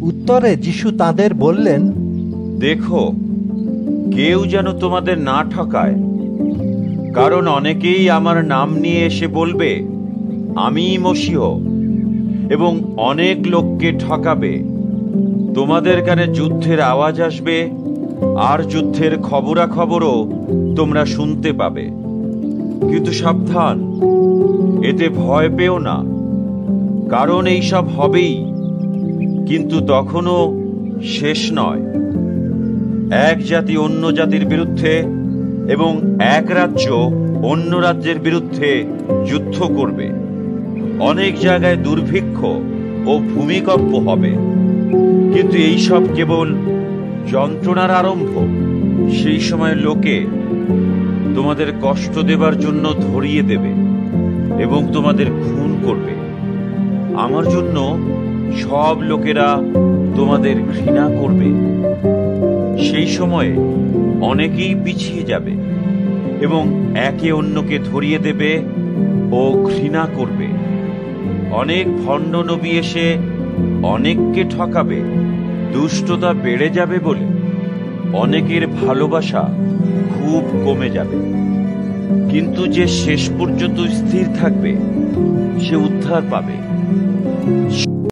উত্তরে যিশু তাদের বললেন, দেখো, কেউ যেন তোমাদের না ঠকায়, কারণ অনেকেই আমার নাম নিয়ে এসে বলবে, আমিই মসীহ, এবং অনেক লোককে ঠকাবে। তোমাদের কানে যুদ্ধের আওয়াজ আসবে, আর যুদ্ধের খবরাখবরও তোমরা শুনতে পাবে। কিন্তু সাবধান, এতে ভয় পেও না, কারণ এইসব হবেই, কিন্তু তখনও শেষ নয়। এক জাতি অন্য জাতির বিরুদ্ধে এবং এক রাজ্য অন্য রাজ্যের বিরুদ্ধে যুদ্ধ করবে। অনেক জায়গায় দুর্ভিক্ষ ও ভূমিকম্প হবে, কিন্তু এইসব কেবল যন্ত্রণার আরম্ভ। সেই সময় লোকে তোমাদের কষ্ট দেবার জন্য ধরিয়ে দেবে এবং তোমাদের খুন করবে। আমার জন্য সব লোকেরা তোমাদের ঘৃণা করবে। সেই সময়ে অনেকেই পিছিয়ে যাবে এবং একে অন্যকে ধরিয়ে দেবে ও ঘৃণা করবে। অনেক ভণ্ড নবী এসে অনেককে ঠকাবে। দুষ্টতা বেড়ে যাবে বলে অনেকের ভালোবাসা খুব কমে যাবে। কিন্তু যে শেষ পর্যন্ত স্থির থাকবে সে উদ্ধার পাবে।